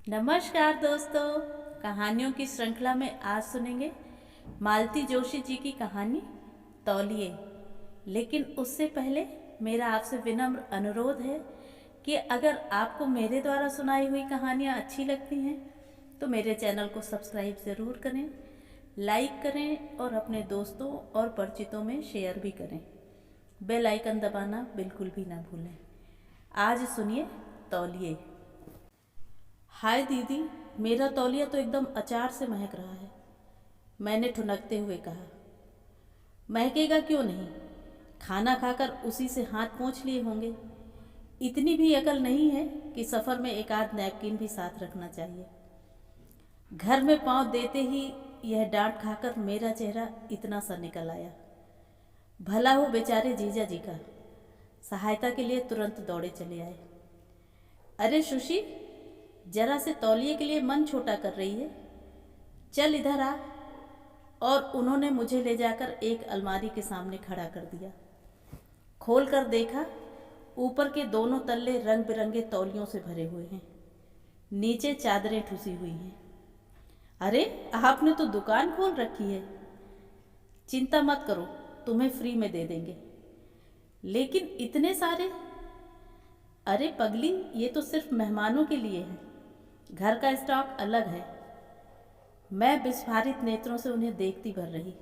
नमस्कार दोस्तों। कहानियों की श्रृंखला में आज सुनेंगे मालती जोशी जी की कहानी तौलिए। लेकिन उससे पहले मेरा आपसे विनम्र अनुरोध है कि अगर आपको मेरे द्वारा सुनाई हुई कहानियाँ अच्छी लगती हैं तो मेरे चैनल को सब्सक्राइब ज़रूर करें, लाइक करें और अपने दोस्तों और परिचितों में शेयर भी करें। बेल आइकन दबाना बिल्कुल भी ना भूलें। आज सुनिए तौलिए। हाय दीदी, मेरा तौलिया तो एकदम अचार से महक रहा है, मैंने ठुनकते हुए कहा। महकेगा क्यों नहीं, खाना खाकर उसी से हाथ पोंछ लिए होंगे। इतनी भी अकल नहीं है कि सफ़र में एक आध नैपकिन भी साथ रखना चाहिए। घर में पाँव देते ही यह डांट खाकर मेरा चेहरा इतना सा निकल आया। भला हो बेचारे जीजा जी का, सहायता के लिए तुरंत दौड़े चले आए। अरे सुशी, जरा से तौलिए के लिए मन छोटा कर रही है, चल इधर आ। और उन्होंने मुझे ले जाकर एक अलमारी के सामने खड़ा कर दिया। खोल कर देखा, ऊपर के दोनों तल्ले रंग बिरंगे तौलियों से भरे हुए हैं, नीचे चादरें ठुसी हुई हैं। अरे, आपने तो दुकान खोल रखी है। चिंता मत करो, तुम्हें फ्री में दे देंगे। लेकिन इतने सारे? अरे पगली, ये तो सिर्फ मेहमानों के लिए है, घर का स्टॉक अलग है। मैं विस्फारित नेत्रों से उन्हें देखती भर रही।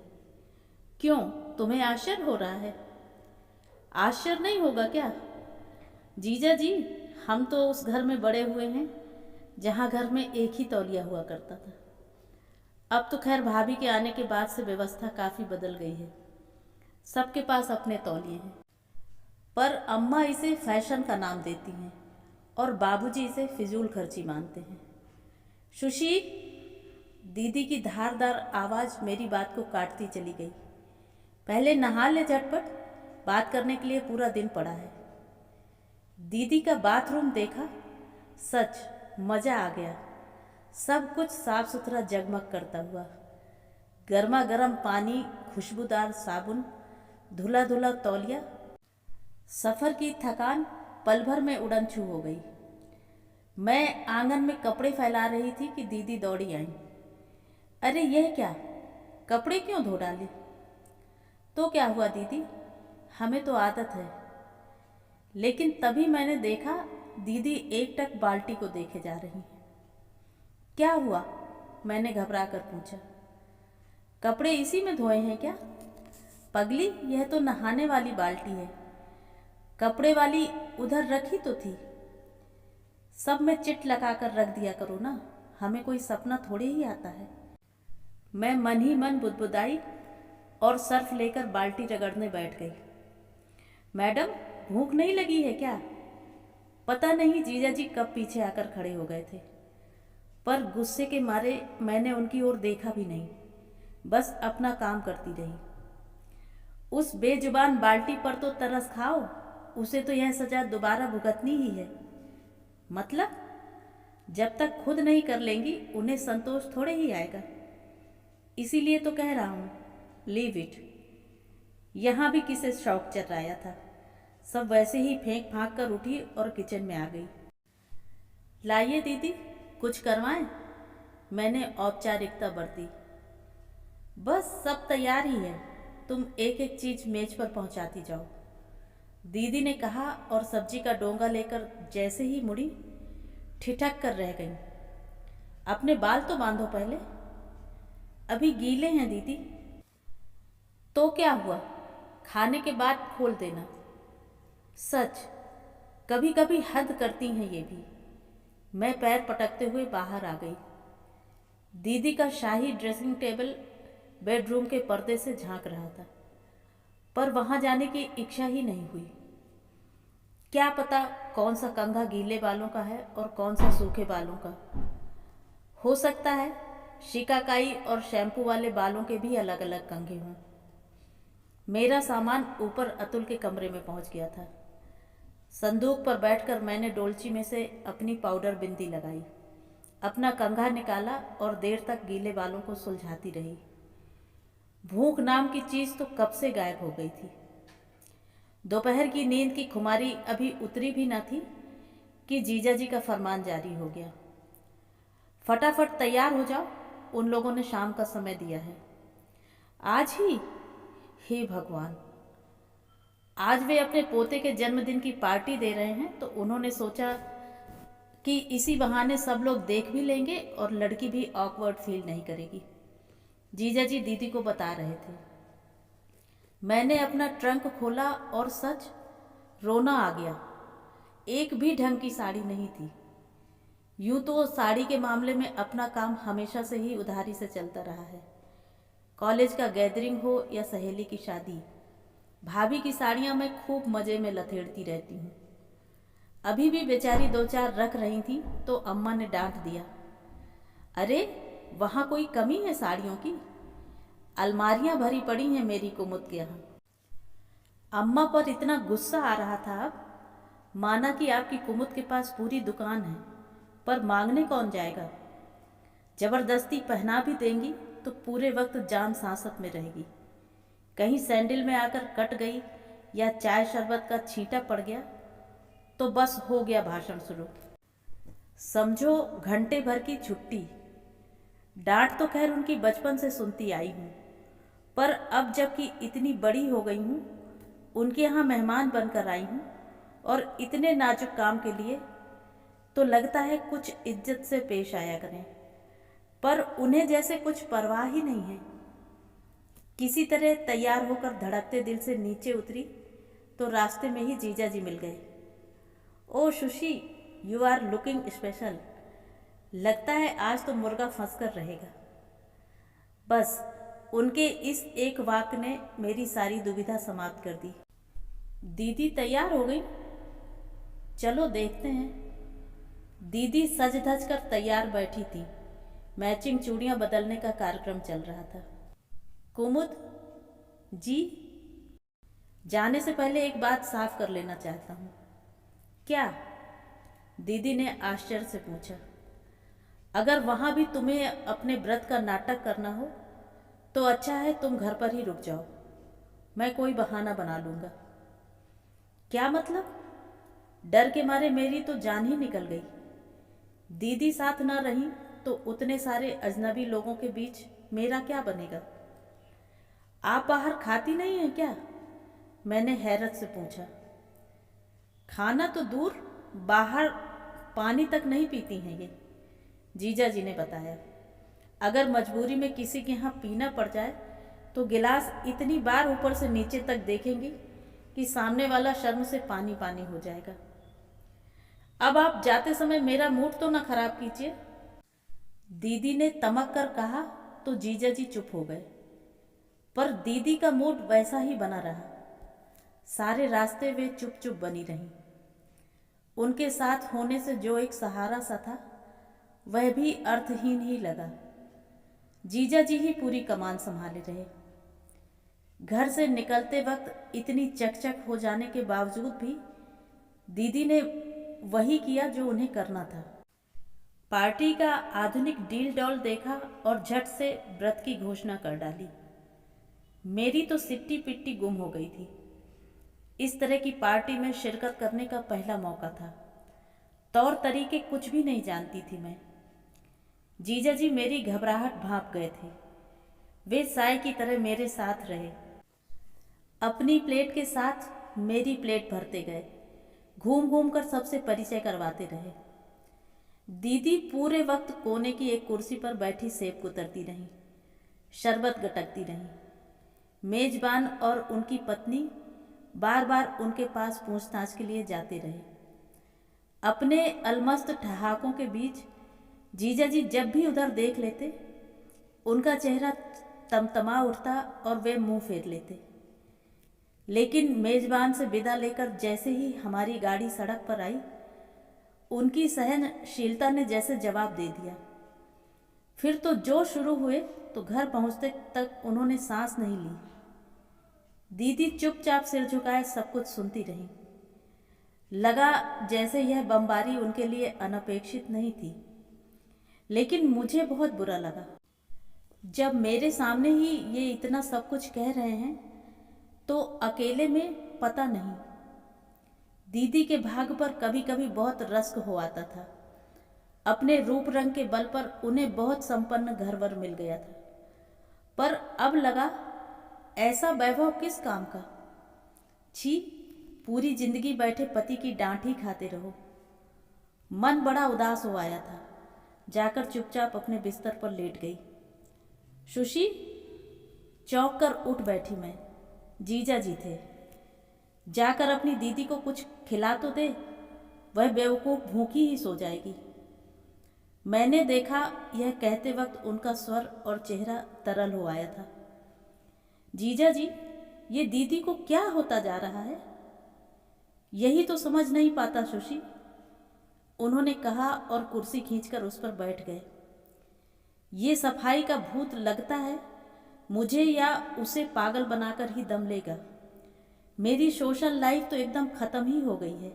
क्यों, तुम्हें आश्चर्य हो रहा है? आश्चर्य नहीं होगा क्या जीजा जी, हम तो उस घर में बड़े हुए हैं जहाँ घर में एक ही तौलिया हुआ करता था। अब तो खैर भाभी के आने के बाद से व्यवस्था काफ़ी बदल गई है, सबके पास अपने तौलिए हैं। पर अम्मा इसे फैशन का नाम देती हैं और बाबूजी इसे फिजूल खर्ची मानते हैं। सुशी, दीदी की धारदार आवाज़ मेरी बात को काटती चली गई। पहले नहा ले झटपट, बात करने के लिए पूरा दिन पड़ा है। दीदी का बाथरूम देखा, सच मज़ा आ गया। सब कुछ साफ सुथरा जगमग करता हुआ, गर्मा गर्म पानी, खुशबूदार साबुन, धुला धुला तौलिया। सफ़र की थकान पल भर में उड़न छू हो गई। मैं आंगन में कपड़े फैला रही थी कि दीदी दौड़ी आई। अरे यह क्या, कपड़े क्यों धो डाले? तो क्या हुआ दीदी, हमें तो आदत है। लेकिन तभी मैंने देखा दीदी एकटक बाल्टी को देखे जा रही हैं। क्या हुआ, मैंने घबरा कर पूछा। कपड़े इसी में धोए हैं क्या? पगली, यह तो नहाने वाली बाल्टी है, कपड़े वाली उधर रखी तो थी। सब में चिट लगा कर रख दिया करो ना, हमें कोई सपना थोड़े ही आता है। मैं मन ही मन बुदबुदाई और सर्फ लेकर बाल्टी रगड़ने बैठ गई। मैडम, भूख नहीं लगी है क्या? पता नहीं जीजा जी कब पीछे आकर खड़े हो गए थे, पर गुस्से के मारे मैंने उनकी ओर देखा भी नहीं, बस अपना काम करती रही। उस बेजुबान बाल्टी पर तो तरस खाओ, उसे तो यह सजा दोबारा भुगतनी ही है। मतलब जब तक खुद नहीं कर लेंगी उन्हें संतोष थोड़े ही आएगा। इसीलिए तो कह रहा हूँ, लीव इट। यहाँ भी किसे शौक चर्राया था, सब वैसे ही फेंक फांक कर उठी और किचन में आ गई। लाइए दीदी, कुछ करवाएं? मैंने औपचारिकता बरती। बस सब तैयार ही है, तुम एक एक चीज मेज पर पहुंचाती जाओ, दीदी ने कहा और सब्जी का डोंगा लेकर जैसे ही मुड़ी, ठिठक कर रह गई। अपने बाल तो बांधो पहले। अभी गीले हैं दीदी। तो क्या हुआ, खाने के बाद खोल देना। सच, कभी कभी हद करती हैं ये भी। मैं पैर पटकते हुए बाहर आ गई। दीदी का शाही ड्रेसिंग टेबल बेडरूम के पर्दे से झांक रहा था, पर वहां जाने की इच्छा ही नहीं हुई। क्या पता कौन सा कंघा गीले बालों का है और कौन सा सूखे बालों का। हो सकता है शिकाकाई और शैम्पू वाले बालों के भी अलग अलग कंघे हों। मेरा सामान ऊपर अतुल के कमरे में पहुंच गया था। संदूक पर बैठकर मैंने डोलची में से अपनी पाउडर बिंदी लगाई, अपना कंघा निकाला और देर तक गीले बालों को सुलझाती रही। भूख नाम की चीज़ तो कब से गायब हो गई थी। दोपहर की नींद की खुमारी अभी उतरी भी न थी कि जीजा जी का फरमान जारी हो गया। फटाफट तैयार हो जाओ, उन लोगों ने शाम का समय दिया है। आज ही? हे भगवान! आज वे अपने पोते के जन्मदिन की पार्टी दे रहे हैं, तो उन्होंने सोचा कि इसी बहाने सब लोग देख भी लेंगे और लड़की भी ऑकवर्ड फील नहीं करेगी। जीजा जी दीदी को बता रहे थे। मैंने अपना ट्रंक खोला और सच रोना आ गया। एक भी ढंग की साड़ी नहीं थी। यूं तो साड़ी के मामले में अपना काम हमेशा से ही उधारी से चलता रहा है। कॉलेज का गैदरिंग हो या सहेली की शादी, भाभी की साड़ियाँ मैं खूब मज़े में लथेड़ती रहती हूँ। अभी भी बेचारी 2-4 रख रही थी तो अम्मा ने डांट दिया, अरे वहाँ कोई कमी है साड़ियों की? अलमारियाँ भरी पड़ी हैं मेरी कुमुद के यहाँ। अम्मा पर इतना गुस्सा आ रहा था अब, माना कि आपकी कुमुद के पास पूरी दुकान है, पर मांगने कौन जाएगा। जबरदस्ती पहना भी देंगी तो पूरे वक्त जान सांसत में रहेगी। कहीं सैंडल में आकर कट गई या चाय शरबत का छींटा पड़ गया तो बस हो गया भाषण शुरू। समझो घंटे भर की छुट्टी। डांट तो खैर उनकी बचपन से सुनती आई हूँ, पर अब जबकि इतनी बड़ी हो गई हूँ, उनके यहाँ मेहमान बनकर आई हूँ और इतने नाजुक काम के लिए, तो लगता है कुछ इज्जत से पेश आया करें। पर उन्हें जैसे कुछ परवाह ही नहीं है। किसी तरह तैयार होकर धड़कते दिल से नीचे उतरी तो रास्ते में ही जीजा जी मिल गए। Oh Sushi, you are looking special. लगता है आज तो मुर्गा फंस कर रहेगा। बस उनके इस एक वाक्य ने मेरी सारी दुविधा समाप्त कर दी। दीदी तैयार हो गई? चलो देखते हैं। दीदी सज धज कर तैयार बैठी थी। मैचिंग चूड़ियां बदलने का कार्यक्रम चल रहा था। कुमुद जी, जाने से पहले एक बात साफ कर लेना चाहता हूँ। क्या? दीदी ने आश्चर्य से पूछा। अगर वहाँ भी तुम्हें अपने व्रत का नाटक करना हो तो अच्छा है तुम घर पर ही रुक जाओ, मैं कोई बहाना बना लूँगा। क्या मतलब? डर के मारे मेरी तो जान ही निकल गई। दीदी साथ ना रही तो उतने सारे अजनबी लोगों के बीच मेरा क्या बनेगा। आप बाहर खाती नहीं हैं क्या? मैंने हैरत से पूछा। खाना तो दूर, बाहर पानी तक नहीं पीती हैं ये, जीजा जी ने बताया। अगर मजबूरी में किसी के यहाँ पीना पड़ जाए तो गिलास इतनी बार ऊपर से नीचे तक देखेंगी कि सामने वाला शर्म से पानी पानी हो जाएगा। अब आप जाते समय मेरा मूड तो ना खराब कीजिए, दीदी ने तमक कर कहा तो जीजा जी चुप हो गए। पर दीदी का मूड वैसा ही बना रहा। सारे रास्ते वे चुप चुप बनी रहीं। उनके साथ होने से जो एक सहारा सा था वह भी अर्थहीन ही लगा। जीजा जी ही पूरी कमान संभाले रहे। घर से निकलते वक्त इतनी चकचक हो जाने के बावजूद भी दीदी ने वही किया जो उन्हें करना था। पार्टी का आधुनिक डील डॉल देखा और झट से व्रत की घोषणा कर डाली। मेरी तो सिट्टी पिट्टी गुम हो गई थी। इस तरह की पार्टी में शिरकत करने का पहला मौका था। तौर तरीके कुछ भी नहीं जानती थी मैं। जीजा जी मेरी घबराहट भांप गए थे। वे साय की तरह मेरे साथ रहे। अपनी प्लेट के साथ मेरी प्लेट भरते गए। घूम घूम कर सबसे परिचय करवाते रहे। दीदी पूरे वक्त कोने की एक कुर्सी पर बैठी सेब कुतरती रहीं, शरबत गटकती रहीं। मेजबान और उनकी पत्नी बार बार उनके पास पूछताछ के लिए जाते रहे। अपने अलमस्त ठहाकों के बीच जीजा जी जब भी उधर देख लेते उनका चेहरा तमतमा उठता और वे मुंह फेर लेते। लेकिन मेजबान से विदा लेकर जैसे ही हमारी गाड़ी सड़क पर आई, उनकी सहनशीलता ने जैसे जवाब दे दिया। फिर तो जो शुरू हुए तो घर पहुंचते तक उन्होंने सांस नहीं ली। दीदी चुपचाप सिर झुकाए सब कुछ सुनती रही। लगा जैसे यह बमबारी उनके लिए अनपेक्षित नहीं थी। लेकिन मुझे बहुत बुरा लगा। जब मेरे सामने ही ये इतना सब कुछ कह रहे हैं तो अकेले में पता नहीं। दीदी के भाग पर कभी कभी बहुत रश्क हो आता था। अपने रूप रंग के बल पर उन्हें बहुत संपन्न घरवर मिल गया था, पर अब लगा ऐसा वैभव किस काम का। छी, पूरी जिंदगी बैठे पति की डांट ही खाते रहो। मन बड़ा उदास हो आया था। जाकर चुपचाप अपने बिस्तर पर लेट गई। सुशी, चौंक कर उठ बैठी मैं। जीजा जी थे। जाकर अपनी दीदी को कुछ खिला तो दे, वह बेवकूफ़ भूखी ही सो जाएगी। मैंने देखा यह कहते वक्त उनका स्वर और चेहरा तरल हो आया था। जीजा जी, ये दीदी को क्या होता जा रहा है, यही तो समझ नहीं पाता सुशी, उन्होंने कहा और कुर्सी खींचकर उस पर बैठ गए। ये सफाई का भूत लगता है मुझे या उसे पागल बनाकर ही दम लेगा। मेरी सोशल लाइफ तो एकदम ख़त्म ही हो गई है।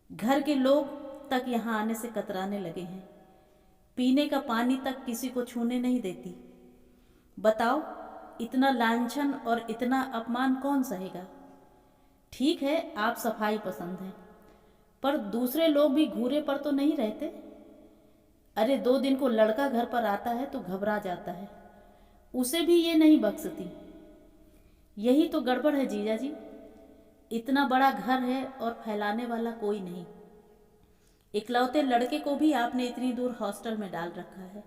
घर के लोग तक यहाँ आने से कतराने लगे हैं। पीने का पानी तक किसी को छूने नहीं देती। बताओ, इतना लांछन और इतना अपमान कौन सहेगा। ठीक है, आप सफाई पसंद हैं, पर दूसरे लोग भी घूरे पर तो नहीं रहते। अरे 2 दिन को लड़का घर पर आता है तो घबरा जाता है, उसे भी ये नहीं बख्शती। यही तो गड़बड़ है जीजा जी। इतना बड़ा घर है और फैलाने वाला कोई नहीं। इकलौते लड़के को भी आपने इतनी दूर हॉस्टल में डाल रखा है।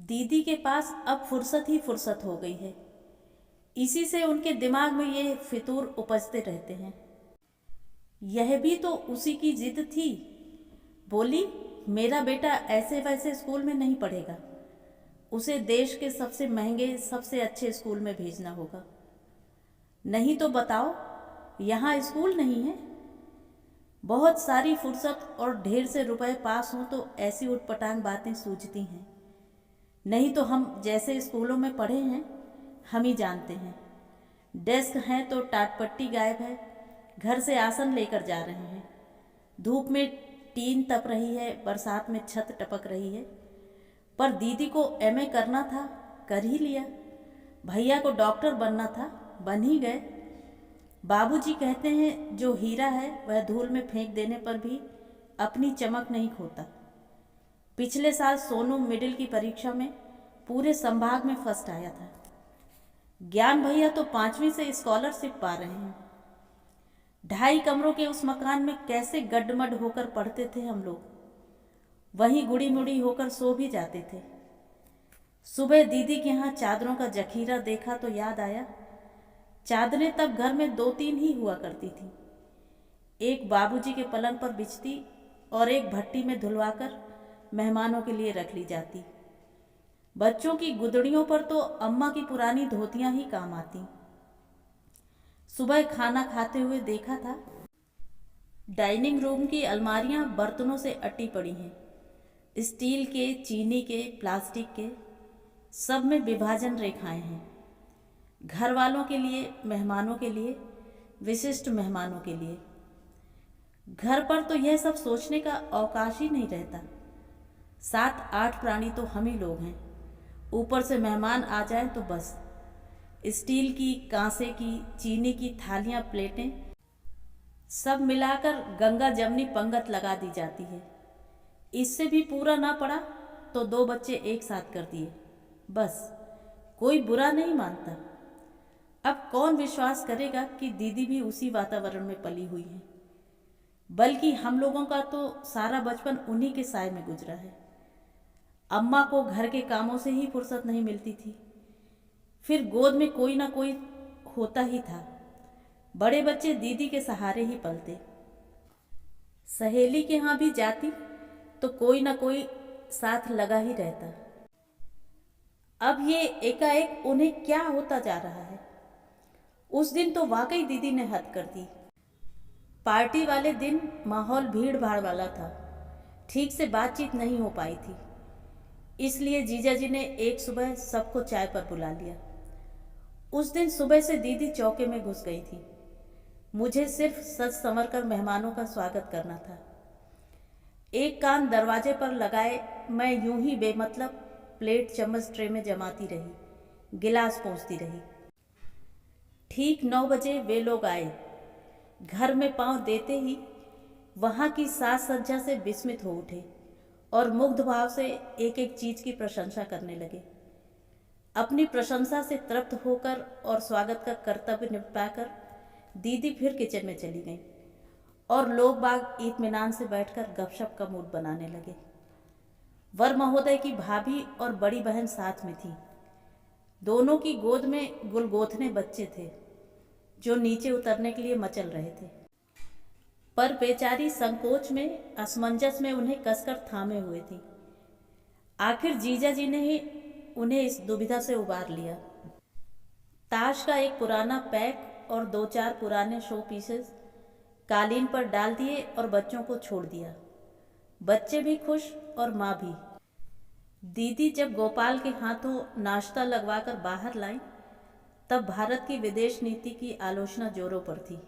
दीदी के पास अब फुर्सत ही फुर्सत हो गई है। इसी से उनके दिमाग में ये फितूर उपजते रहते हैं। यह भी तो उसी की जिद थी। बोली, मेरा बेटा ऐसे वैसे स्कूल में नहीं पढ़ेगा, उसे देश के सबसे महंगे सबसे अच्छे स्कूल में भेजना होगा। नहीं तो बताओ, यहाँ स्कूल नहीं है। बहुत सारी फुर्सत और ढेर से रुपए पास हों तो ऐसी उटपटांग बातें सूझती हैं। नहीं तो हम जैसे स्कूलों में पढ़े हैं हम ही जानते हैं। डेस्क हैं तो टाटपट्टी गायब है, घर से आसन लेकर जा रहे हैं। धूप में टीन तप रही है, बरसात में छत टपक रही है। पर दीदी को एमए करना था, कर ही लिया। भैया को डॉक्टर बनना था, बन ही गए। बाबूजी कहते हैं जो हीरा है वह धूल में फेंक देने पर भी अपनी चमक नहीं खोता। पिछले साल सोनू मिडिल की परीक्षा में पूरे संभाग में फर्स्ट आया था। ज्ञान भैया तो 5वीं से स्कॉलरशिप पा रहे हैं। 2.5 कमरों के उस मकान में कैसे गड्ढमड होकर पढ़ते थे हम लोग, वहीं गुड़ी मुड़ी होकर सो भी जाते थे। सुबह दीदी के यहाँ चादरों का जखीरा देखा तो याद आया, चादरें तब घर में 2-3 ही हुआ करती थी। एक बाबूजी के पलंग पर बिछती और एक भट्टी में धुलवाकर मेहमानों के लिए रख ली जाती। बच्चों की गुदड़ियों पर तो अम्मा की पुरानी धोतियां ही काम आती। सुबह खाना खाते हुए देखा था, डाइनिंग रूम की अलमारियां बर्तनों से अटी पड़ी हैं। स्टील के, चीनी के, प्लास्टिक के, सब में विभाजन रेखाएं हैं। घर वालों के लिए, मेहमानों के लिए, विशिष्ट मेहमानों के लिए। घर पर तो यह सब सोचने का अवकाश ही नहीं रहता। 7-8 प्राणी तो हम ही लोग हैं, ऊपर से मेहमान आ जाए तो बस। स्टील की, कांसे की, चीनी की थालियां, प्लेटें सब मिलाकर गंगा जमनी पंगत लगा दी जाती है। इससे भी पूरा ना पड़ा तो 2 बच्चे एक साथ कर दिए, बस। कोई बुरा नहीं मानता। अब कौन विश्वास करेगा कि दीदी भी उसी वातावरण में पली हुई है। बल्कि हम लोगों का तो सारा बचपन उन्हीं के साए में गुजरा है। अम्मा को घर के कामों से ही फुर्सत नहीं मिलती थी। फिर गोद में कोई ना कोई होता ही था। बड़े बच्चे दीदी के सहारे ही पलते। सहेली के यहाँ भी जाती तो कोई ना कोई साथ लगा ही रहता। अब ये एकाएक उन्हें क्या होता जा रहा है। उस दिन तो वाकई दीदी ने हद कर दी। पार्टी वाले दिन माहौल भीड़ भाड़ वाला था, ठीक से बातचीत नहीं हो पाई थी। इसलिए जीजा जी ने एक सुबह सबको चाय पर बुला लिया। उस दिन सुबह से दीदी चौके में घुस गई थी। मुझे सिर्फ सज संवर कर मेहमानों का स्वागत करना था। एक कान दरवाजे पर लगाए मैं यूं ही बेमतलब प्लेट चम्मच ट्रे में जमाती रही, गिलास पहुँचती रही। ठीक 9 बजे वे लोग आए। घर में पांव देते ही वहाँ की साज सज्जा से विस्मित हो उठे और मुग्ध भाव से एक एक चीज की प्रशंसा करने लगे। अपनी प्रशंसा से तृप्त होकर और स्वागत का कर्तव्य निपटाकर दीदी फिर किचन में चली गई और लोग बाग इत्मीनान से बैठकर गपशप का मूड बनाने लगे। वर महोदय की भाभी और बड़ी बहन साथ में थी। दोनों की गोद में गुलगोथने बच्चे थे जो नीचे उतरने के लिए मचल रहे थे, पर बेचारी संकोच में, असमंजस में उन्हें कसकर थामे हुए थी। आखिर जीजा जी ने ही उन्हें इस दुविधा से उबार लिया। ताश का एक पुराना पैक और 2-4 पुराने शो पीसेस कालीन पर डाल दिए और बच्चों को छोड़ दिया। बच्चे भी खुश और माँ भी। दीदी जब गोपाल के हाथों नाश्ता लगवाकर बाहर लाई, तब भारत की विदेश नीति की आलोचना जोरों पर थी।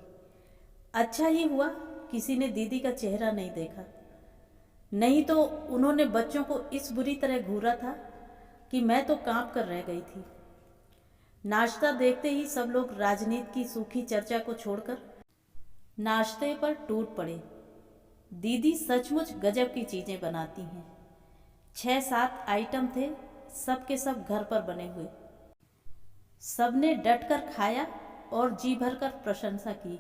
अच्छा ही हुआ किसी ने दीदी का चेहरा नहीं देखा, नहीं तो उन्होंने बच्चों को इस बुरी तरह घूरा था कि मैं तो कांप कर रह गई थी। नाश्ता देखते ही सब लोग राजनीति की सूखी चर्चा को छोड़कर नाश्ते पर टूट पड़े। दीदी सचमुच गजब की चीजें बनाती हैं। 6-7 आइटम थे, सब के सब घर पर बने हुए। सबने डटकर खाया और जी भरकर प्रशंसा की।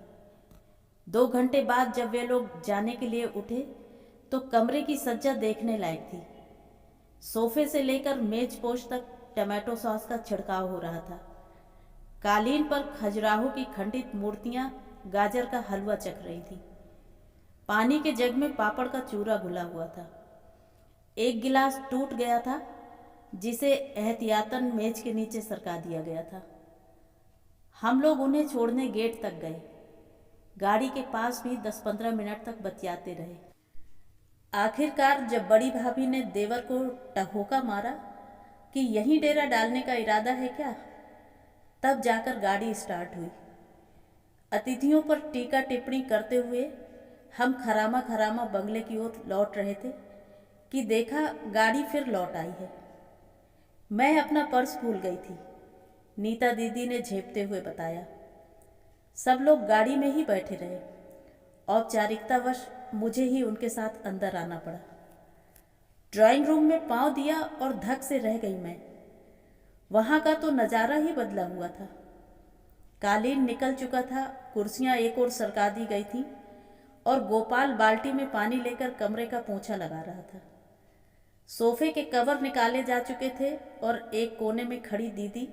2 घंटे बाद जब वे लोग जाने के लिए उठे तो कमरे की सज्जा देखने लायक थी। सोफे से लेकर मेज पोश तक टमाटो सॉस का छिड़काव हो रहा था। कालीन पर खजुराहो की खंडित मूर्तियां गाजर का हलवा चख रही थी। पानी के जग में पापड़ का चूरा घुला हुआ था। एक गिलास टूट गया था जिसे एहतियातन मेज के नीचे सरका दिया गया था। हम लोग उन्हें छोड़ने गेट तक गए। गाड़ी के पास भी 10-15 मिनट तक बतियाते रहे। आखिरकार जब बड़ी भाभी ने देवर को टहोका मारा कि यहीं डेरा डालने का इरादा है क्या, तब जाकर गाड़ी स्टार्ट हुई। अतिथियों पर टीका टिप्पणी करते हुए हम खरामा खरामा बंगले की ओर लौट रहे थे कि देखा गाड़ी फिर लौट आई है। मैं अपना पर्स भूल गई थी, नीता दीदी ने झेपते हुए बताया। सब लोग गाड़ी में ही बैठे रहे। औपचारिकतावश मुझे ही उनके साथ अंदर आना पड़ा। ड्राइंग रूम में पांव दिया और धक से रह गई मैं। वहां का तो नज़ारा ही बदला हुआ था। कालीन निकल चुका था, कुर्सियां एक ओर सरका दी गई थी और गोपाल बाल्टी में पानी लेकर कमरे का पोंछा लगा रहा था। सोफे के कवर निकाले जा चुके थे और एक कोने में खड़ी दीदी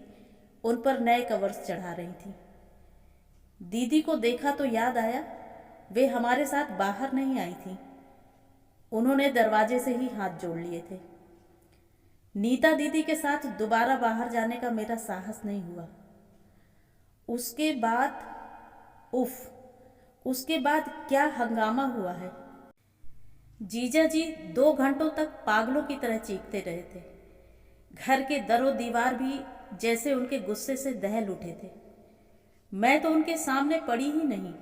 उन पर नए कवर्स चढ़ा रही थी। दीदी को देखा तो याद आया वे हमारे साथ बाहर नहीं आई थी। उन्होंने दरवाजे से ही हाथ जोड़ लिए थे। नीता दीदी के साथ दोबारा बाहर जाने का मेरा साहस नहीं हुआ। उसके बाद क्या हंगामा हुआ है। जीजा जी 2 घंटों तक पागलों की तरह चीखते रहे थे। घर के दरों दीवार भी जैसे उनके गुस्से से दहल उठे थे। मैं तो उनके सामने पड़ी ही नहीं।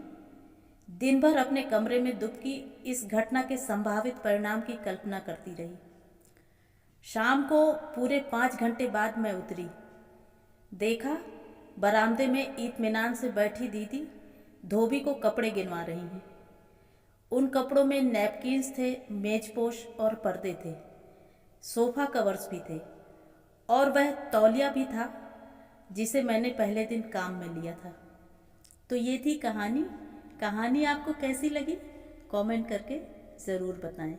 दिन भर अपने कमरे में दुबकी इस घटना के संभावित परिणाम की कल्पना करती रही। शाम को पूरे 5 घंटे बाद मैं उतरी। देखा बरामदे में इत्मीनान से बैठी दीदी धोबी को कपड़े गिनवा रही हैं। उन कपड़ों में नैपकिन्स थे, मेजपोश और पर्दे थे, सोफा कवर्स भी थे और वह तौलिया भी था जिसे मैंने पहले दिन काम में लिया था। तो ये थी कहानी। कहानी आपको कैसी लगी कमेंट करके ज़रूर बताएं।